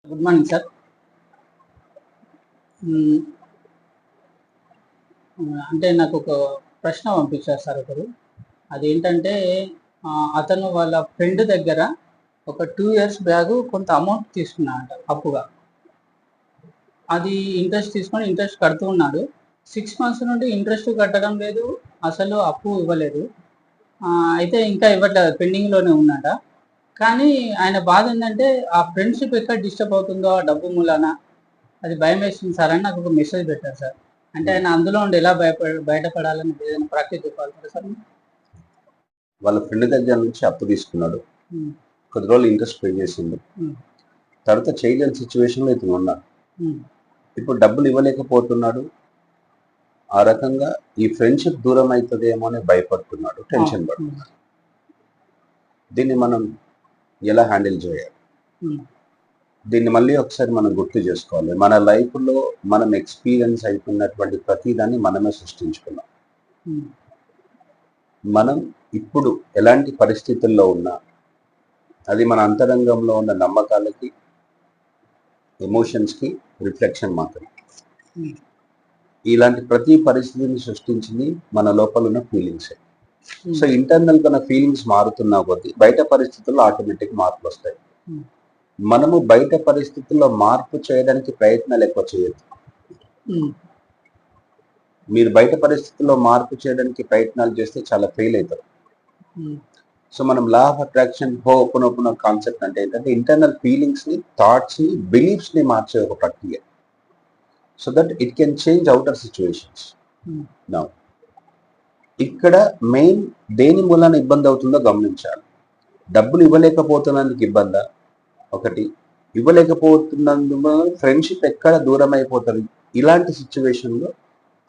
Good morning sir. అంటే నాకు ఒక ప్రశ్న పంపించారు సార్ ఒకరు. అదేంటంటే అతను వాళ్ళ ఫ్రెండ్ దగ్గర ఒక 2 ఇయర్స్ బ్యాక్ కొంత అమౌంట్ తీసుకున్నాడంట అప్పుగా. అది ఇంట్రెస్ట్ తీసుకొని ఇంట్రెస్ట్ కడుతూ ఉన్నాడు. 6 మంత్స్ నుండి ఇంట్రెస్ట్ కట్టడం లేదు, అసలు అప్పు ఇవ్వలేదు. అయితే ఇంకా ఇవ్వట్లేదు, పెండింగ్‌లోనే ఉందంట. కానీ ఆయన బాధ ఏంటంటే ఆ ఫ్రెండ్‌షిప్ ఎక్కడ డిస్టర్బ్ అవుతుందో ఆ డబ్బు మూలాన, అది భయమేస్తుంది సార్ అని నాకు ఒక మెసేజ్ పెట్టారు సార్. అంటే ఆయన అందులో నుండి ఎలా బయటపడాలని ఏదైనా ప్రాక్టీస్ చెప్పాలి సార్? వాళ్ళ ఫ్రెండ్ దగ్గర నుంచి అప్పు తీసుకున్నాడు, కొద్ది రోజులు ఇంట్రెస్ట్ పే చేసిండు, తర్వాత చేయలేని సిచ్యువేషన్లో ఇతను ఉన్నాడు. ఇప్పుడు డబ్బులు ఇవ్వలేకపోతున్నాడు. ఆ రకంగా ఈ ఫ్రెండ్షిప్ దూరం అవుతుందేమో అని భయపడుతున్నాడు, టెన్షన్ పడుతున్నాడు. దీన్ని మనం ఎలా హ్యాండిల్ చేయాలి? దీన్ని మళ్ళీ ఒకసారి మనం గుర్తు చేసుకోవాలి. మన లైఫ్లో మనం ఎక్స్పీరియన్స్ అయిపోయినటువంటి ప్రతిదాన్ని మనమే సృష్టించుకున్నాం. మనం ఇప్పుడు ఎలాంటి పరిస్థితుల్లో ఉన్నా అది మన అంతరంగంలో ఉన్న నమ్మకాలకి, ఎమోషన్స్కి రిఫ్లెక్షన్ మాత్రమే. ఇలాంటి ప్రతి పరిస్థితిని సృష్టించింది మన లోపల ఉన్న ఫీలింగ్సే. సో ఇంటర్నల్ గా ఫీలింగ్స్ మారుతున్నా కొద్దీ బయట పరిస్థితుల్లో ఆటోమేటిక్ మార్పులు వస్తాయి. మనము బయట పరిస్థితుల్లో మార్పు చేయడానికి ప్రయత్నాలు ఎక్కువ చేయొద్దు. మీరు బయట పరిస్థితుల్లో మార్పు చేయడానికి ప్రయత్నాలు చేస్తే చాలా ఫెయిల్ అవుతారు. సో మనం law of attraction open concept అంటే ఏంటంటే ఇంటర్నల్ ఫీలింగ్స్ ని, థాట్స్ ని, బిలీఫ్స్ ని మార్చే ఒక ప్రక్రియ. So that it can change outer situations. Now ఇక్కడ మెయిన్ దేని మూలాన ఇబ్బంది అవుతుందో గమనించాలి. డబ్బులు ఇవ్వలేకపోతున్నందుకు ఇబ్బందా? ఒకటి. ఇవ్వలేకపోతున్నందుకు ఫ్రెండ్షిప్ ఎక్కడ దూరం అయిపోతుంది? ఇలాంటి సిచ్యువేషన్లో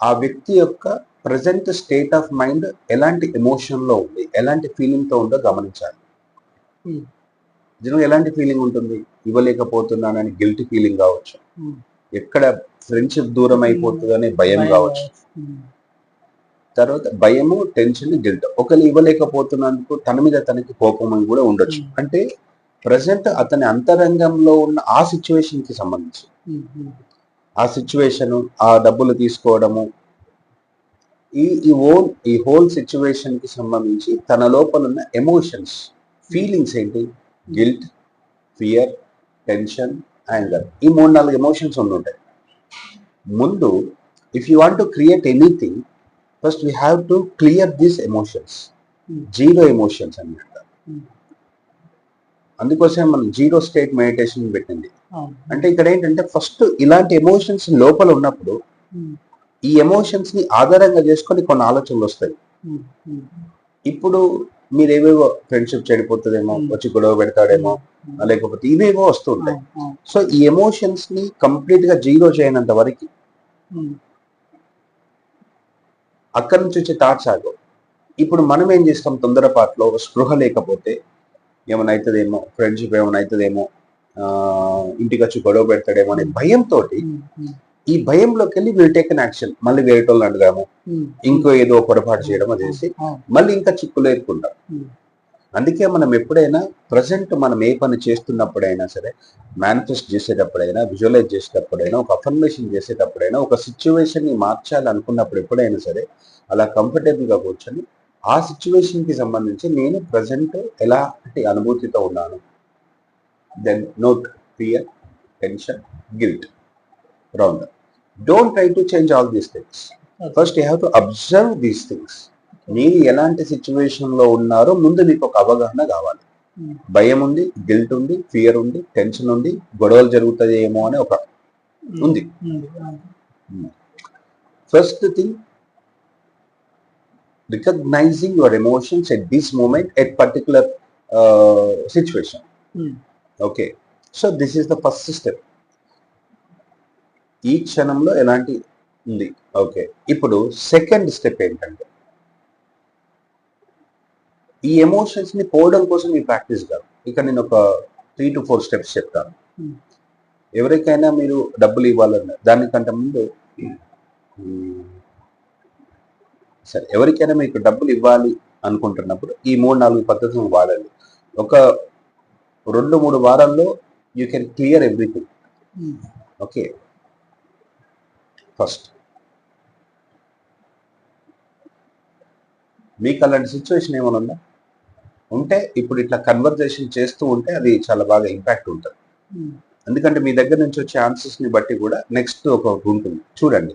ఆ వ్యక్తి యొక్క ప్రజెంట్ స్టేట్ ఆఫ్ మైండ్ ఎలాంటి ఎమోషన్లో ఉంది, ఎలాంటి ఫీలింగ్తో ఉందో గమనించాలి. జనం ఎలాంటి ఫీలింగ్ ఉంటుంది? ఇవ్వలేకపోతున్నానని గిల్టీ ఫీలింగ్ కావచ్చు, ఎక్కడ ఫ్రెండ్షిప్ దూరం అయిపోతుందనే భయం కావచ్చు, తర్వాత భయము, టెన్షన్, గిల్ట్. ఒకరు ఇవ్వలేకపోతున్నందుకు తన మీద తనకి కోపం అని కూడా ఉండొచ్చు. అంటే ప్రజెంట్ అతని అంతరంగంలో ఉన్న ఆ సిచ్యువేషన్ కి సంబంధించి, ఆ సిచ్యువేషన్, ఆ డబ్బులు తీసుకోవడము, ఈ హోల్ సిచ్యువేషన్ కి సంబంధించి తన లోపల ఉన్న ఎమోషన్స్, ఫీలింగ్స్ ఏంటి? Guilt, fear, tension, anger. ఈ 3-4 ఎమోషన్స్ ఉంటాయి. ముందు if you want to create anything, first we have to clear these emotions. Zero emotions అన్నమాట. అందుకోసం మనం జీరో స్టేట్ మెడిటేషన్ పెట్టింది. అంటే ఇక్కడ ఏంటంటే ఫస్ట్ ఇలాంటి ఎమోషన్స్ లోపల ఉన్నప్పుడు ఈ ఎమోషన్స్ ని ఆధారంగా చేసుకొని కొన్ని ఆలోచనలు వస్తాయి. ఇప్పుడు మీరు ఏవేవో ఫ్రెండ్షిప్ చెడిపోతుందేమో, వచ్చి గొడవ పెడతాడేమో, లేకపోతే ఇవేవో వస్తుంటాయి. సో ఈ ఎమోషన్స్ ని కంప్లీట్ గా జీరో చేయనంత వరకు అక్కడి నుంచి వచ్చే థాట్స్ ఆగవు. ఇప్పుడు మనం ఏం చేస్తాం? తొందరపాట్లో స్పృహ లేకపోతే ఏమైనా అవుతుందేమో, ఫ్రెండ్షిప్ ఏమైనా అవుతుందేమో, ఇంటికి వచ్చి గొడవ పెడతాడేమో అనే భయంతో, ఈ భయంలోకి వెళ్ళి వీల్ టేక్ అన్ యాక్షన్. మళ్ళీ వేరేటోళ్ళు అడగాము, ఇంకో ఏదో పొరపాటు చేయడం చేసి మళ్ళీ ఇంకా చిక్కులు ఎదుర్కొంటాం. అందుకే మనం ఎప్పుడైనా ప్రజెంట్ మనం ఏ పని చేస్తున్నప్పుడైనా సరే, మేనిఫెస్ట్ చేసేటప్పుడైనా, విజువలైజ్ చేసేటప్పుడైనా, ఒక అఫర్మేషన్ చేసేటప్పుడైనా, ఒక సిచ్యువేషన్ ని మార్చాలనుకున్నప్పుడు ఎప్పుడైనా సరే అలా కంఫర్టబుల్ గా కూర్చొని ఆ సిచ్యువేషన్ కి సంబంధించి నేను ప్రజెంట్ ఎలాంటి అనుభూతితో ఉన్నాను, then note fear, tension, guilt around. Don't try to change all these things. First you have to observe these things. మీరు ఎలాంటి సిచ్యువేషన్ లో ఉన్నారో ముందు మీకు ఒక అవగాహన కావాలి. భయం ఉంది, గిల్ట్ ఉంది, ఫియర్ ఉంది, టెన్షన్ ఉంది, గొడవలు జరుగుతుంది ఏమో అని ఒక ఉంది. First thing, recognizing your emotions at this moment at particular situation. Okay, so this is the first step. ఈ క్షణంలో ఎలాంటి ఉంది. ఓకే, ఇప్పుడు సెకండ్ స్టెప్ ఏంటంటే ఈ ఎమోషన్స్ ని పోవడం కోసం ఈ ప్రాక్టీస్ కాదు. ఇక్కడ నేను ఒక 3 to 4 స్టెప్స్ చెప్తాను. ఎవరికైనా మీరు డబ్బులు ఇవ్వాలన్నా, దానికంటే ముందు సరే, ఎవరికైనా మీకు డబ్బులు ఇవ్వాలి అనుకుంటున్నప్పుడు ఈ 3-4 పద్ధతులను వాడండి. ఒక 2-3 వారాల్లో you can clear everything. Okay, first మీకు అలాంటి సిచ్యువేషన్ ఏమైనా ఉందా? ఉంటే ఇప్పుడు ఇట్లా కన్వర్జేషన్ చేస్తూ ఉంటే అది చాలా బాగా ఇంపాక్ట్ ఉంటుంది. ఎందుకంటే మీ దగ్గర నుంచి వచ్చే ఆన్సర్స్ ని బట్టి కూడా నెక్స్ట్ ఒక ఉంటుంది చూడండి.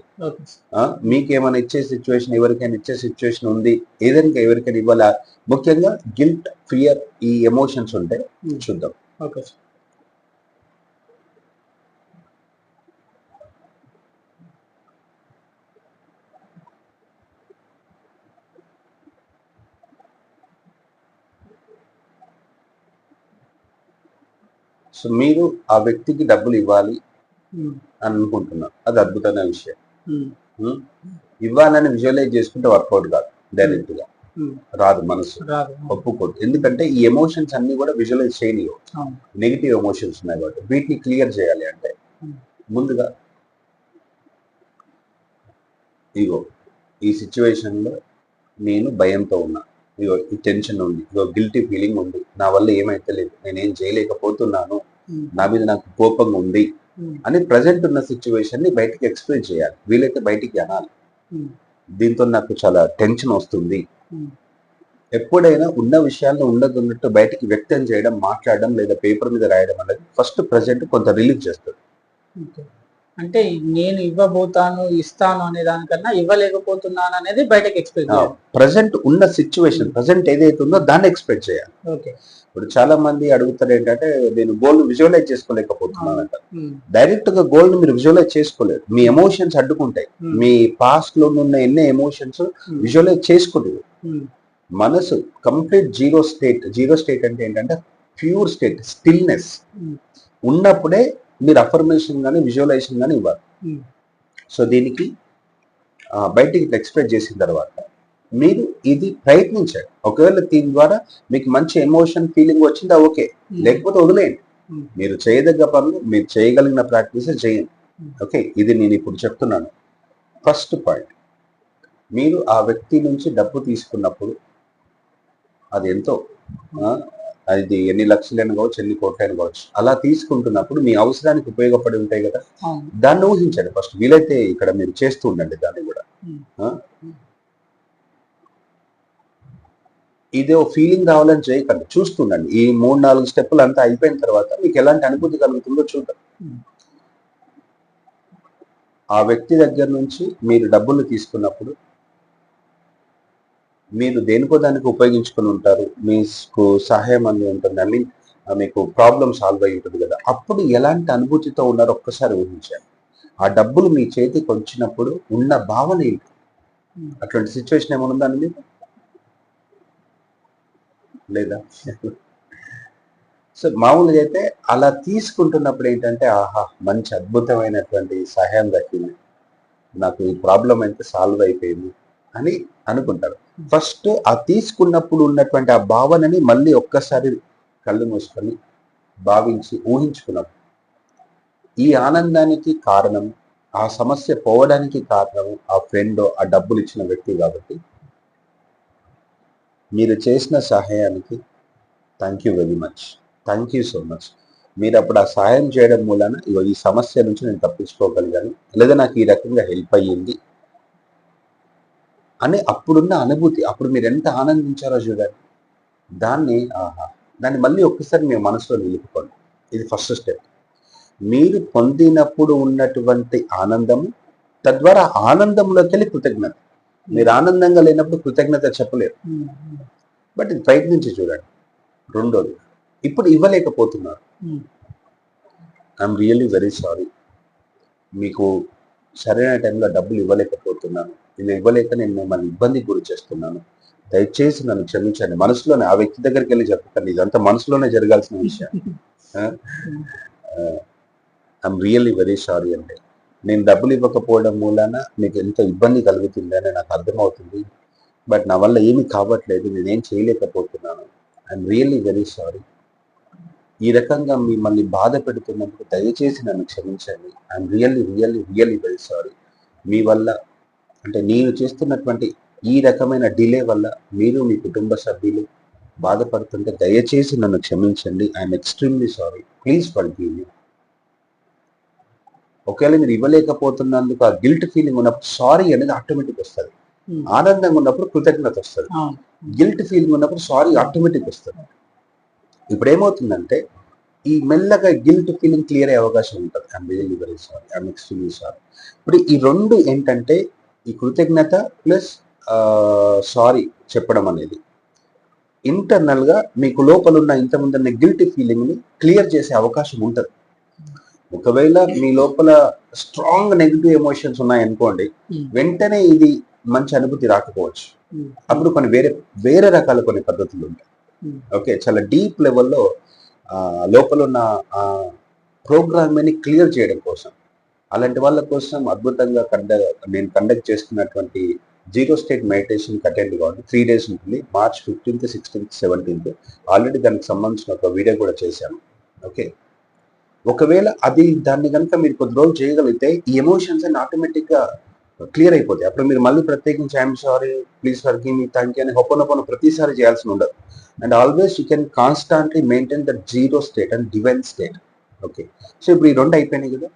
మీకేమైనా ఇచ్చే సిచ్యువేషన్, ఎవరికైనా ఇచ్చే సిచ్యువేషన్ ఉంది, ఏదైనా ఎవరికైనా ఇవ్వాలా, ముఖ్యంగా గిల్ట్, ఫియర్, ఈ ఎమోషన్స్ ఉంటే చూద్దాం. ఓకే. సో మీరు ఆ వ్యక్తికి డబ్బులు ఇవ్వాలి అని అనుకుంటున్నారు, అది అద్భుతమైన విషయం. ఇవ్వాలని విజువలైజ్ చేసుకుంటే వర్కౌట్ కాదు, డైరెక్ట్ గా రాదు, మనసు ఒప్పుకోదు. ఎందుకంటే ఈ ఎమోషన్స్ అన్ని కూడా విజువలైజ్ చేయలేవు, నెగిటివ్ ఎమోషన్స్ ఉన్నాయి కాబట్టి. వీటిని క్లియర్ చేయాలి అంటే ముందుగా ఇగో ఈ సిచ్యువేషన్ లో నేను భయంతో ఉన్నా, ఇగో ఈ టెన్షన్ ఉంది, ఇగో గిల్టీ ఫీలింగ్ ఉంది, నా వల్ల ఏమైతే లేదు, నేనేం చేయలేకపోతున్నాను, నా మీద నాకు కోపంగా ఉంది అని ప్రజెంట్ ఉన్న సిచ్యువేషన్ ని బయటికి ఎక్స్ప్రెస్ చేయాలి, వీలైతే బయటికి అనాలి. దీంతో నాకు చాలా టెన్షన్ వస్తుంది. ఎప్పుడైనా ఉన్న విషయాలను ఉన్నట్టు బయటికి వ్యక్తం చేయడం, మాట్లాడడం లేదా పేపర్ మీద రాయడం అనేది ఫస్ట్ ప్రజెంట్ కొంత రిలీఫ్ చేస్తుంది. అంటే నేను ఇవ్వబోతాను, ఇస్తాను అనే దానికన్నా ఇవ్వలేకపోతున్నాను అనేది బయటకి ఎక్స్పెక్ట్ చేయాలి. ప్రజెంట్ ఉన్న సిచ్యువేషన్, ప్రజెంట్ ఏదైతే ఉందో దాన్ని ఎక్స్పెక్ట్ చేయాలి. ఇప్పుడు చాలా మంది అడుగుతారు ఏంటంటే, నేను గోల్ విజువలైజ్ చేసుకోలేకపోతున్నాను అంట. డైరెక్ట్ గా గోల్ ని మీరు విజువలైజ్ చేసుకోలేరు, మీ ఎమోషన్స్ అడ్డుకుంటాయి. మీ పాస్ట్ లో ఉన్న ఎన్నో ఎమోషన్స్ విజువలైజ్ చేసుకోలేవు. మనసు complete zero state. Zero state అంటే ఏంటంటే ప్యూర్ స్టేట్, స్టిల్నెస్ ఉన్నప్పుడే మీరు అఫర్మేషన్ కానీ విజువలైజేషన్ కానీ ఇవ్వాలి. సో దీనికి బయటికి ఎక్స్ప్రెస్ చేసిన తర్వాత మీరు ఇది ప్రయత్నించండి. ఒకవేళ దీని ద్వారా మీకు మంచి ఎమోషన్, ఫీలింగ్ వచ్చిందా ఓకే, లేకపోతే వదిలేయండి. మీరు చేయదగ్గ పనులు, మీరు చేయగలిగిన ప్రాక్టీస్ చేయండి. ఓకే, ఇది నేను ఇప్పుడు చెప్తున్నాను. ఫస్ట్ పాయింట్, మీరు ఆ వ్యక్తి నుంచి డబ్బు తీసుకున్నప్పుడు అది ఎంతో, అది ఎన్ని లక్షలైన కావచ్చు, ఎన్ని కోట్లైన కావచ్చు, అలా తీసుకుంటున్నప్పుడు మీ అవసరానికి ఉపయోగపడి ఉంటాయి కదా, దాన్ని ఊహించండి ఫస్ట్. వీలైతే ఇక్కడ మీరు చేస్తూ ఉండండి దాన్ని కూడా. ఇదే ఫీలింగ్ రావాలని చేయకండి, చూస్తుండండి. ఈ 3-4 స్టెప్పులు అంతా అయిపోయిన తర్వాత మీకు ఎలాంటి అనుభూతి కలుగుతుందో చూద్దాం. ఆ వ్యక్తి దగ్గర నుంచి మీరు డబ్బులు తీసుకున్నప్పుడు మీరు దేనికో దానికి ఉపయోగించుకొని ఉంటారు, మీకు సహాయం అంది ఉంటుంది, ఐ మీన్ మీకు ప్రాబ్లం సాల్వ్ అయి ఉంటుంది కదా, అప్పుడు ఎలాంటి అనుభూతితో ఉన్నారో ఒక్కసారి ఊహించండి. ఆ డబ్బులు మీ చేతికి వచ్చినప్పుడు ఉన్న భావన ఏంటి? అట్లాంటి సిచ్యువేషన్ ఏమైనా ఉందా మీకు? లేదా? సో మామూలుగా అయితే అలా తీసుకుంటున్నప్పుడు ఏంటంటే, ఆహా మంచి అద్భుతమైనటువంటి సహాయం దక్కింది, నాకు ఈ ప్రాబ్లం అయితే సాల్వ్ అయిపోయింది అని అనుకుంటారు. ఫస్ట్ ఆ తీసుకున్నప్పుడు ఉన్నటువంటి ఆ భావనని మళ్ళీ ఒక్కసారి కళ్ళు మూసుకొని భావించి ఊహించుకున్నప్పుడు ఈ ఆనందానికి కారణం, ఆ సమస్య పోవడానికి కారణం ఆ ఫ్రెండ్, ఆ డబ్బులు ఇచ్చిన వ్యక్తి కాబట్టి మీరు చేసిన సహాయానికి thank you very much, thank you so much. మీరు అప్పుడు ఆ సహాయం చేయడం మూలన ఈ సమస్య నుంచి నేను తప్పించుకోగలిగాను, లేదా నాకు ఈ రకంగా హెల్ప్ అయ్యింది అని అప్పుడున్న అనుభూతి, అప్పుడు మీరు ఎంత ఆనందించారో చూడండి. దాన్ని మళ్ళీ ఒక్కసారి మీ మనసులో నిలుపుకోండి. ఇది ఫస్ట్ స్టెప్. మీరు పొందినప్పుడు ఉన్నటువంటి ఆనందము, తద్వారా ఆనందంలోకి వెళ్ళి కృతజ్ఞత. మీరు ఆనందంగా లేనప్పుడు కృతజ్ఞత చెప్పలేరు, బట్ ఇది ప్రయత్నించి చూడండి. రెండోది, ఇప్పుడు ఇవ్వలేకపోతున్నారు, ఐఎమ్ రియల్లీ వెరీ సారీ, మీకు సరైన టైంలో డబ్బులు ఇవ్వలేకపోతున్నాను, నేను ఇవ్వలేక నేను మిమ్మల్ని ఇబ్బందికి గురి చేస్తున్నాను, దయచేసి నన్ను క్షమించండి. మనసులోనే ఆ వ్యక్తి దగ్గరికి వెళ్ళి చెప్పకండి, ఇదంతా మనసులోనే జరగాల్సిన విషయం. ఐఎమ్ రియల్లీ వెరీ సారీ అంటే, నేను డబ్బులు ఇవ్వకపోవడం మూలాన మీకు ఎంతో ఇబ్బంది కలుగుతుంది అని నాకు అర్థమవుతుంది, బట్ నా వల్ల ఏమీ కావట్లేదు, నేనేం చేయలేకపోతున్నాను, ఐఎమ్ రియల్లీ వెరీ సారీ. ఈ రకంగా మిమ్మల్ని బాధ పెడుతున్నందుకు దయచేసి నన్ను క్షమించండి, I'm really really really very sorry. మీ వల్ల, అంటే నేను చేస్తున్నటువంటి ఈ రకమైన డిలే వల్ల మీరు, మీ కుటుంబ సభ్యులు, బాధపడుతుంటే దయచేసి నన్ను క్షమించండి, I'm extremely sorry, please forgive me. ఒకవేళ మీరు ఇవ్వలేకపోతున్నందుకు ఆ గిల్ట్ ఫీలింగ్ ఉన్నప్పుడు సారీ అనేది ఆటోమేటిక్ వస్తుంది. ఆనందంగా ఉన్నప్పుడు కృతజ్ఞత వస్తుంది. గిల్ట్ ఫీలింగ్ ఉన్నప్పుడు సారీ ఆటోమేటిక్ వస్తుంది. ఇప్పుడు ఏమవుతుందంటే ఈ మెల్లగా గిల్ట్ ఫీలింగ్ క్లియర్ అయ్యే అవకాశం ఉంటుంది. I'm really very sorry, I'm extremely sorry. ఇప్పుడు ఈ రెండు ఏంటంటే ఈ కృతజ్ఞత ప్లస్ సారీ చెప్పడం అనేది ఇంటర్నల్ గా మీకు లోపల ఉన్న ఇంతకుముందున్న గిల్టీ ఫీలింగ్ ని క్లియర్ చేసే అవకాశం ఉంటుంది. ఒకవేళ మీ లోపల స్ట్రాంగ్ నెగిటివ్ ఎమోషన్స్ ఉన్నాయనుకోండి, వెంటనే ఇది మంచి అనుభూతి రాకపోవచ్చు. అప్పుడు కొన్ని వేరే రకాల కొన్ని పద్ధతులు ఉంటాయి. ఓకే, చాలా డీప్ లెవెల్లో లోపల ఉన్న ప్రోగ్రామ్ ని క్లియర్ చేయడం కోసం, అలాంటి వాళ్ళ కోసం అద్భుతంగా నేను కండక్ట్ చేస్తున్నటువంటి జీరో స్టేట్ మెడిటేషన్ అటెండ్ కావాలి. 3 days ఉంటుంది. March 15th, 16th, 17th. Already దానికి సంబంధించిన ఒక వీడియో కూడా చేశాను. ఓకే, ఒకవేళ దాన్ని కనుక మీరు కొద్ది రోజులు చేయగలిగితే ఈ ఎమోషన్స్ అన్ని ఆటోమేటిక్ గా క్లియర్ అయిపోతాయి. అప్పుడు మీరు మళ్ళీ ప్రత్యేకించి I'm sorry, please forgive me, thank you అని హొప్పనొప్పన ప్రతిసారి చేయాల్సి ఉండదు. And always you can constantly maintain that zero state and divine state. Okay, so ఇప్పుడు ఈ 2 అయిపోయినాయి కదా.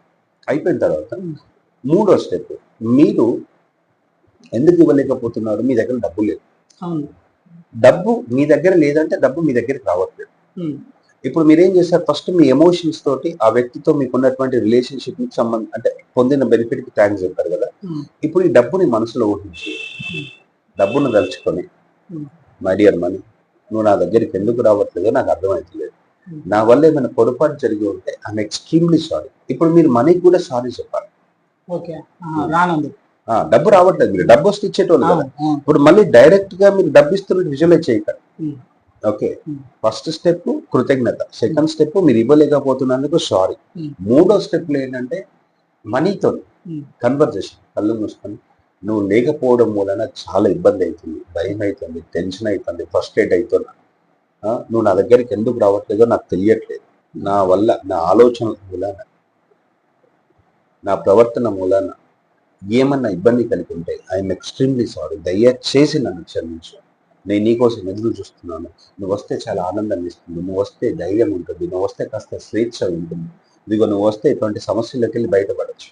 అయిపోయిన తర్వాత 3వ స్టెప్, మీరు ఎందుకు ఇవ్వలేకపోతున్నారు? మీ దగ్గర డబ్బు లేదు. డబ్బు మీ దగ్గర లేదంటే డబ్బు మీ దగ్గరికి రావట్లేదు. ఇప్పుడు మీరేం చేస్తారు? ఫస్ట్ మీ ఎమోషన్స్ తోటి ఆ వ్యక్తితో మీకున్నటువంటి రిలేషన్షిప్ కి సంబంధం అంటే పొందిన బెనిఫిట్ కి థ్యాంక్స్ చెప్తారు కదా. ఇప్పుడు ఈ డబ్బుని మనసులో ఊహించి డబ్బును తలుచుకొని, మై డియర్ మనీ, నువ్వు నా దగ్గరికి ఎందుకు రావట్లేదో నాకు అర్థమవుతలేదు, నా వల్ల ఏమైనా పొరపాటు జరిగి ఉంటే ఐఎమ్ ఎక్స్ట్రీమ్లీ సారీ. ఇప్పుడు మీరు మనీకి కూడా సారీ చెప్పాలి. డబ్బు రావట్లేదు, మీరు డబ్బు వస్తే ఇచ్చేటోళ్ళు కదా. ఇప్పుడు మళ్ళీ డైరెక్ట్ గా మీరు డబ్బు ఇస్తున్నట్టు విజువలైజ్ చేయకండి. ఓకే, ఫస్ట్ స్టెప్ కృతజ్ఞత, సెకండ్ స్టెప్ మీరు ఇవ్వలేకపోతున్నందుకు సారీ, 3వ స్టెప్ లో ఏంటంటే మనీతో కన్వర్జేషన్. కళ్ళు మూసుకొని, నువ్వు లేకపోవడం మూలన చాలా ఇబ్బంది అవుతుంది, భయం అవుతుంది, టెన్షన్ అవుతుంది, ఫ్రస్ట్రేట్ అవుతున్నా, నువ్వు నా దగ్గరికి ఎందుకు రావట్లేదో నాకు తెలియట్లేదు, నా వల్ల, నా ఆలోచన మూలాన, నా ప్రవర్తన మూలాన ఏమన్నా ఇబ్బంది కలిగి ఉంటే ఐఎమ్ ఎక్స్ట్రీమ్లీ సారీ, దయచేసి నన్ను క్షమించు, నేను నీకోసం ఎదురు చూస్తున్నాను, నువ్వు వస్తే చాలా ఆనందాన్ని ఇస్తుంది, నువ్వు వస్తే ధైర్యం ఉంటుంది, నువ్వు వస్తే కాస్త స్వేచ్ఛ ఉంటుంది, ఇదిగో నువ్వు వస్తే ఇటువంటి సమస్యలకు వెళ్ళి బయటపడచ్చు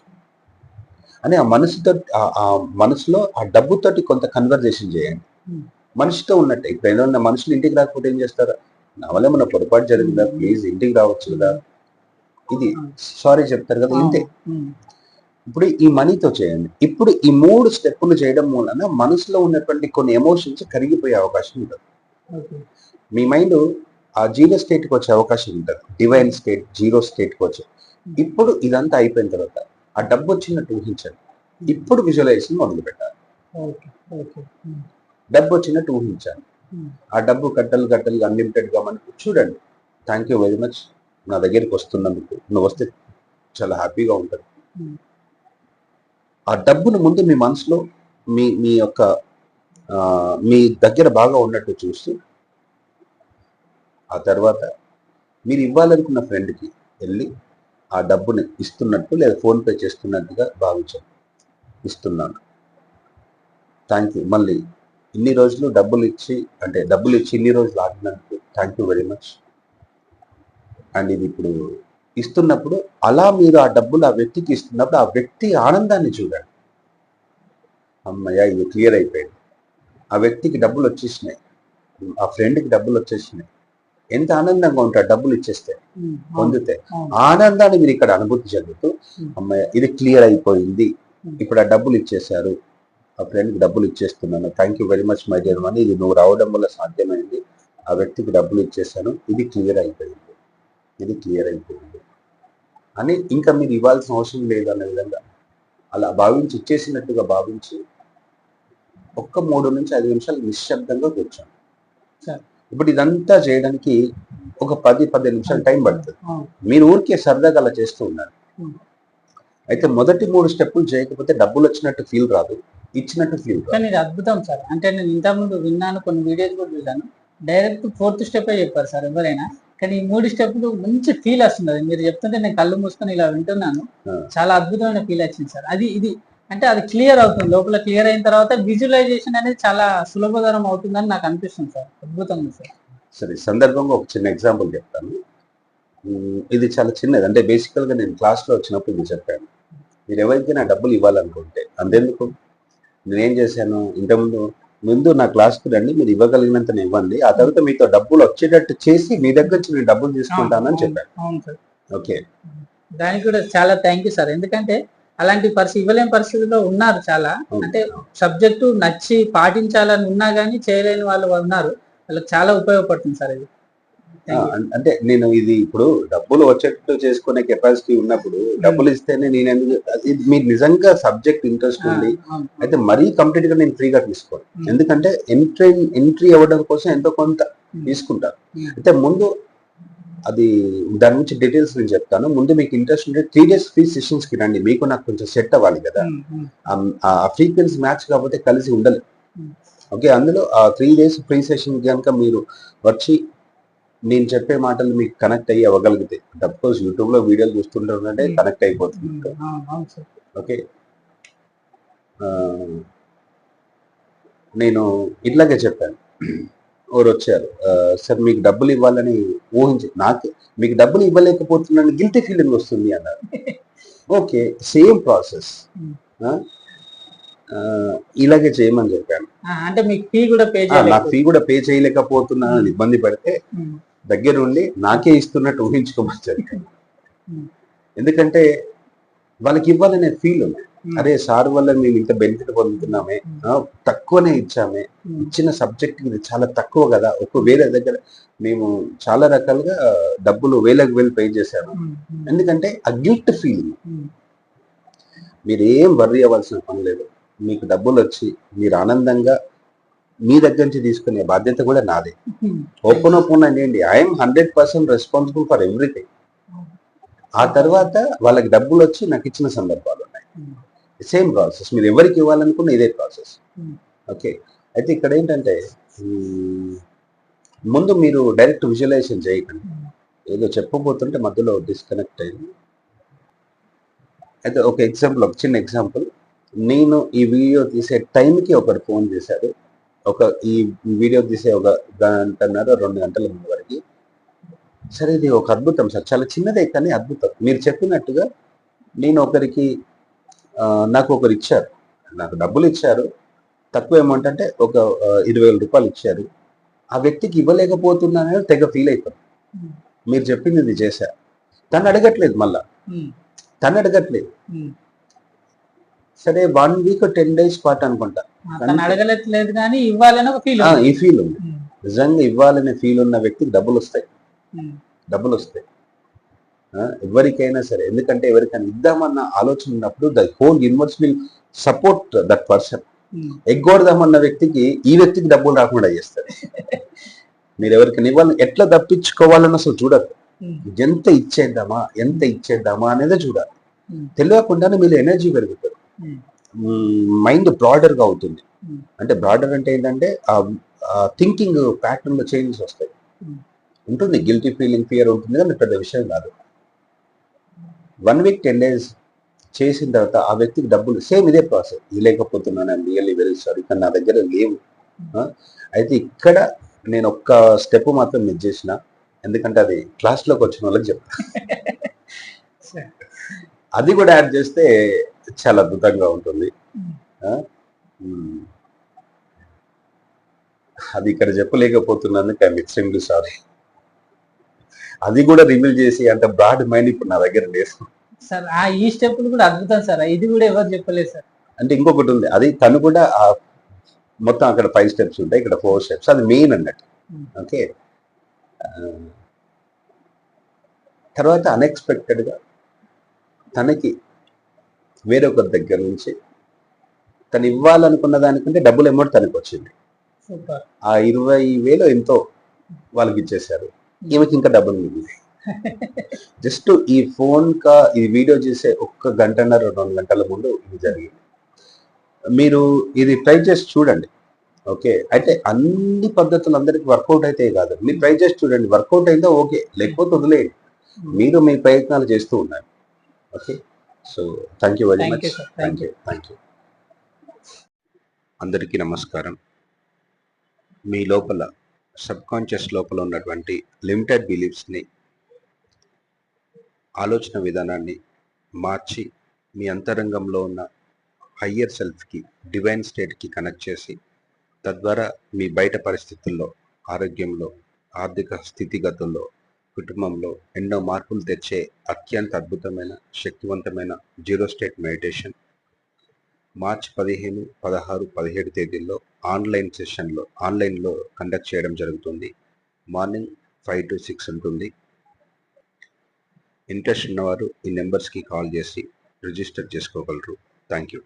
అని ఆ మనసులో ఆ డబ్బుతోటి కొంత కన్వర్జేషన్ చేయండి. మనిషితో ఉన్నట్టే. ఇప్పుడు ఏదైనా మనుషులు ఇంటికి రాకపోతే ఏం చేస్తారు? నా వల్ల మన పొరపాటు జరిగిందా, ప్లీజ్ ఇంటికి రావచ్చు కదా, ఇది సారీ చెప్తారు కదా, ఇంతే. ఇప్పుడు ఈ మనీతో చేయండి. ఇప్పుడు ఈ 3 స్టెప్పులు చేయడం మూలన మనసులో ఉన్నటువంటి కొన్ని ఎమోషన్స్ కరిగిపోయే అవకాశం ఉంటుంది. మీ మైండ్ ఆ జీరో స్టేట్కి వచ్చే అవకాశం ఉంటుంది, డివైన్ స్టేట్, జీరో స్టేట్కి వచ్చే. ఇప్పుడు ఇదంతా అయిపోయిన తర్వాత ఆ డబ్బు వచ్చినట్టు ఊహించండి. ఇప్పుడు విజువలైజేషన్ మొదలు పెట్టాలి. డబ్బు వచ్చినట్టు ఊహించాలి. ఆ డబ్బు కట్టలు అన్లిమిటెడ్ గా మనకు చూడండి. థ్యాంక్ యూ వెరీ మచ్, నా దగ్గరికి వస్తున్నందుకు, నువ్వు వస్తే చాలా హ్యాపీగా ఉంటుంది. ఆ డబ్బును ముందు మీ మనసులో మీ యొక్క మీ దగ్గర బాగా ఉన్నట్టు చూస్తూ, ఆ తర్వాత మీరు ఇవ్వాలనుకున్న ఫ్రెండ్కి వెళ్ళి ఆ డబ్బుని ఇస్తున్నట్టు లేదా ఫోన్పే చేస్తున్నట్టుగా భావించండి. ఇస్తున్నాను, థ్యాంక్ యూ, మళ్ళీ ఇన్ని రోజులు డబ్బులు ఇచ్చి ఇన్ని రోజులు ఆడినందుకు thank you very much. And ఇది ఇప్పుడు ఇస్తున్నప్పుడు అలా మీరు ఆ డబ్బులు ఆ వ్యక్తికి ఇస్తున్నప్పుడు ఆ వ్యక్తి ఆనందాన్ని చూడండి. అమ్మయ్య, ఇది క్లియర్ అయిపోయింది, ఆ వ్యక్తికి డబ్బులు వచ్చేసినాయి, ఆ ఫ్రెండ్కి డబ్బులు వచ్చేసినాయి, ఎంత ఆనందంగా ఉంటారు డబ్బులు ఇచ్చేస్తే, పొందితే. ఆనందాన్ని మీరు ఇక్కడ అనుభూతి చెందుతూ, అమ్మయ్య ఇది క్లియర్ అయిపోయింది, ఇప్పుడు ఆ డబ్బులు ఇచ్చేశారు, ఆ ఫ్రెండ్కి డబ్బులు ఇచ్చేస్తున్నాను, thank you very much my dear money, ఇది నువ్వు రావడం వల్ల సాధ్యమైంది, ఆ వ్యక్తికి డబ్బులు ఇచ్చేసాను, ఇది క్లియర్ అయిపోయింది అని ఇంకా మీరు ఇవ్వాల్సిన అవసరం లేదు అనే విధంగా అలా భావించి ఇచ్చేసినట్టుగా భావించి ఒక్క 3 నుంచి 5 నిమిషాలు నిశ్శబ్దంగా కూర్చోండి. ఇప్పుడు ఇదంతా చేయడానికి ఒక 10-15 నిమిషాలు టైం పడుతుంది. మీరు ఊరికే సరదాగా అలా చేస్తూ ఉన్నారు. అయితే మొదటి 3 స్టెప్పులు చేయకపోతే డబ్బులు వచ్చినట్టు ఫీల్ రాదు, ఇచ్చినట్టు ఫీల్ రాదు. కానీ ఇది అద్భుతం సార్. అంటే నేను ఇంతకుముందు విన్నాను, కొన్ని వీడియోస్ కూడా చూసాను, డైరెక్ట్ 4th స్టెప్ చెప్పారు సార్ ఎవరైనా. కానీ ఈ 3 స్టెప్లు మంచి ఫీల్ వస్తుంది. మీరు చెప్తుంటే నేను కళ్ళు మూసుకొని ఇలా వింటున్నాను, చాలా అద్భుతమైన ఫీల్ వచ్చింది సార్. ఇది అంటే అది క్లియర్ అవుతుంది, లోపల క్లియర్ అయిన తర్వాత విజువలైజేషన్ అనేది చాలా సులభతరం అవుతుందని నాకు అనిపిస్తుంది సార్. అద్భుతంగా సార్. సరే, ఈ సందర్భంగా ఒక చిన్న ఎగ్జాంపుల్ చెప్తాను. ఇది చాలా చిన్నది. అంటే బేసికల్‌గా నేను క్లాస్‌లో వచ్చినప్పుడు ఇది చెప్పాను. మీరు ఎవరికైనా డబ్బులు ఇవ్వాలనుకుంటే అంతెందుకు, నేనేం చేశాను ముందు నా క్లాస్‌కి రండి. మీరు ఇవ్వగలిగినంతని ఇవ్వండి. ఆ తర్వాత మీతో డబ్బులు వచ్చేటట్టు చేసి మీ దగ్గర నుంచి నేను డబ్బులు తీసుకుంటానని చెప్పాను. అవును సార్. ఓకే. దానికి కూడా చాలా థ్యాంక్ యూ సార్. ఎందుకంటే అలాంటి ఇవ్వలేని పరిస్థితుల్లో ఉన్నారు చాలా. అవును. అంటే సబ్జెక్టు నచ్చి పాటించాలని ఉన్నా గానీ చేయలేని వాళ్ళు ఉన్నారు. వాళ్ళకి చాలా ఉపయోగపడుతుంది సార్ ఇది. Thank you. అంటే నేను ఇది ఇప్పుడు డబ్బులు వచ్చేటట్టు చేసుకునే కెపాసిటీ ఉన్నప్పుడు డబ్బులు ఇస్తేనే ఇది మీరు నిజంగా సబ్జెక్ట్ ఇంట్రెస్ట్ ఉంది అవును. అయితే మరీ కంప్లీట్ గా నేను ఫ్రీగా తీసుకోను. Hmm. ఎందుకంటే ఎంట్రీ అవ్వడం కోసం ఎంతో కొంత తీసుకుంటాను. అయితే ముందు అది దాని గురించి డీటెయిల్స్ నేను చెప్తాను. ముందు మీకు ఇంట్రెస్ట్ ఉంటే 3 days ఫ్రీ సెషన్స్ కి రండి. మీకు నాకు కొంచెం సెట్ అవ్వాలి కదా. ఆ ఫ్రీక్వెన్సీ మ్యాచ్ కాకపోతే కలిసి ఉండలేదు. ఓకే, అందులో ఆ 3 days ఫ్రీ సెషన్ కనుక మీరు వచ్చి నేను చెప్పే మాటలు మీకు కనెక్ట్ అయ్యి అవ్వగలిగితే, అఫ్కోర్స్ యూట్యూబ్ లో వీడియోలు చూస్తుంటే కనెక్ట్ అయిపోతుంది. ఓకే, నేను ఇట్లాగే చెప్పాను. ఎవరు వచ్చారు, సార్ మీకు డబ్బులు ఇవ్వాలని ఊహించి నాకు మీకు డబ్బులు ఇవ్వలేకపోతున్నాను గిల్టీ ఫీలింగ్ వస్తుంది అన్నారు. ఓకే, సేమ్ ప్రాసెస్ ఇలాగే చేయమని చెప్పాను. అంటే మీకు ఫీ కూడా పే నాకు ఫీ కూడా పే చేయలేకపోతున్నాను ఇబ్బంది పడితే దగ్గరుండి నాకే ఇస్తున్నట్టు ఊహించుకోమని చెప్పాను. ఎందుకంటే వాళ్ళకి ఇవ్వాలనే ఫీల్ ఉంది. అరే సార్ వల్ల మేము ఇంత బెనిఫిట్ పొందుతున్నామే, తక్కువనే ఇచ్చామే, ఇచ్చిన సబ్జెక్ట్ ఇది చాలా తక్కువ కదా, వేరే దగ్గర మేము చాలా రకాలుగా డబ్బులు వేలకు వేలు పే చేశాము. ఎందుకంటే ఆ గిల్ట్ ఫీలింగ్. మీరు ఏం వర్రీ అవ్వాల్సిన పని లేదు. మీకు డబ్బులు వచ్చి మీరు ఆనందంగా మీ దగ్గర నుంచి తీసుకునే బాధ్యత కూడా నాదే. ఓపెన్ అండి, ఐఎమ్ 100% రెస్పాన్సిబుల్ ఫర్ ఎవ్రీథింగ్. ఆ తర్వాత వాళ్ళకి డబ్బులు వచ్చి నాకు ఇచ్చిన సందర్భాలు ఉన్నాయి. సేమ్ ప్రాసెస్, మీరు ఎవరికి ఇవ్వాలనుకున్న ఇదే ప్రాసెస్. ఓకే, అయితే ఇక్కడ ఏంటంటే ముందు మీరు డైరెక్ట్ విజువలైజేషన్ చేయకండి. ఏదో చెప్పబోతుంటే మధ్యలో డిస్కనెక్ట్ అయింది. అయితే ఒక చిన్న ఎగ్జాంపుల్, నేను ఈ వీడియో తీసే టైంకి ఒకరు ఫోన్ చేశారు. ఈ వీడియో తీసే ఒక గంటన్నర 2 గంటల ముందు వరకు. సరే, ఇది ఒక అద్భుతం సార్, చాలా చిన్నదే కానీ అద్భుతం. మీరు చెప్పినట్టుగా నేను నాకు ఒకరు ఇచ్చారు, నాకు డబ్బులు ఇచ్చారు. తక్కువ అమౌంట్ అంటే ఒక 20,000 రూపాయలు ఇచ్చారు. ఆ వ్యక్తికి ఇవ్వలేకపోతున్నానని తెగ ఫీల్ అయిపోయింది. మీరు చెప్పింది ఇది చేశా. తను అడగట్లేదు, మళ్ళా తను అడగట్లేదు. సరే, 1 week 10 days పాటు అనుకుంటా అడగలేదు కానీ ఇవ్వాలని ఒక ఫీల్, ఈ ఫీల్ ఉంది. నిజంగా ఇవ్వాలనే ఫీల్ ఉన్న వ్యక్తికి డబ్బులు వస్తాయి. ఎవరికైనా సరే, ఎందుకంటే ఎవరికైనా ఇద్దామన్న ఆలోచన ఉన్నప్పుడు the whole universe will support that person. ఎగ్గొడదామన్న వ్యక్తికి ఈ వ్యక్తికి డబ్బులు రాకుండా చేస్తారు. మీరు ఎవరికైనా ఇవ్వాలని ఎట్లా తప్పించుకోవాలని అసలు చూడరు. ఎంత ఇచ్చేద్దామా అనేదే చూడాలి. తెలియకుండానే మీరు ఎనర్జీ పెరుగుతారు, మైండ్ బ్రాడర్ గా అవుతుంది. అంటే బ్రాడర్ అంటే ఏంటంటే థింకింగ్ ప్యాటర్న్ లో చేంజెస్ వస్తాయి. ఉంటుంది గిల్టీ ఫీలింగ్, ఫియర్ ఉంటుంది, కానీ పెద్ద విషయం కాదు. 1 week 10 days చేసిన తర్వాత ఆ వ్యక్తికి డబ్బులు సేమ్ ఇదే ప్రాసెస్. లేకపోతున్నాను, ఐఎమ్ రియల్లీ వెరీ సారీ, కానీ నా దగ్గర లేవు. అయితే ఇక్కడ నేను ఒక్క స్టెప్ మాత్రం మిస్ చేసిన, ఎందుకంటే అది క్లాస్లోకి వచ్చిన వాళ్ళకి చెప్తాను. అది కూడా యాడ్ చేస్తే చాలా అద్భుతంగా ఉంటుంది. అది ఇక్కడ చెప్పలేకపోతున్నందుకు ఐఎమ్ ఎక్స్ట్రీమ్లీ సారీ. అది కూడా రివీల్ చేసి అంత బ్రాడ్ మైండ్ ఇప్పుడు నా దగ్గర లేదు సార్. ఈ స్టెప్ కూడా అద్భుతం సార్, ఇది కూడా ఎవరు చెప్పలేదు సార్. అంటే ఇంకొకటి ఉంది, అది తను కూడా మొత్తం అక్కడ 5 steps ఉంటాయి, ఇక్కడ 4 steps, అది మెయిన్ అన్నట్టు. ఓకే, తర్వాత అన్ఎక్స్పెక్టెడ్ గా తనకి వేరొకరి దగ్గర నుంచి తను ఇవ్వాలనుకున్న దానికంటే డబ్బులు అమౌంట్ తనకు వచ్చింది. ఆ 20,000 ఎంతో వాళ్ళకి ఇచ్చేశారు. ఈమెకి ఇంకా డబ్బులు మిగిలింది. జస్ట్ ఈ ఈ వీడియో చేసే 1 గంటన్నర 2 గంటల ముందు ఇది జరిగింది. మీరు ఇది ట్రై చేసి చూడండి. ఓకే, అయితే అన్ని పద్ధతులు అందరికి వర్కౌట్ అయితే కాదు, మీరు ట్రై చేసి చూడండి. వర్కౌట్ అయిందో ఓకే, లేకపోతే వదిలేయండి. మీరు మీ ప్రయత్నాలు చేస్తూ ఉన్నారు. Okay, so thank you very much. Thank you. అందరికీ నమస్కారం. మీ లోపల సబ్ కాన్షియస్ లోపల ఉన్నటువంటి లిమిటెడ్ బిలీఫ్స్ని, ఆలోచన విధానాన్ని మార్చి మీ అంతరంగంలో ఉన్న హయ్యర్ సెల్ఫ్కి, డివైన్ స్టేట్కి కనెక్ట్ చేసి తద్వారా మీ బయట పరిస్థితుల్లో, ఆరోగ్యంలో, ఆర్థిక స్థితిగతుల్లో, కుటుంబంలో ఎన్నో మార్పులు తెచ్చే అత్యంత అద్భుతమైన శక్తివంతమైన జీరో స్టేట్ మెడిటేషన్ మార్చి 15, 16, 17 తేదీల్లో ఆన్లైన్లో కండక్ట్ చేయడం జరుగుతుంది. మార్నింగ్ 5 to 6 ఉంటుంది. ఇంట్రెస్ట్ ఉన్నవారు ఈ నెంబర్స్కి కాల్ చేసి రిజిస్టర్ చేసుకోగలరు. Thank you.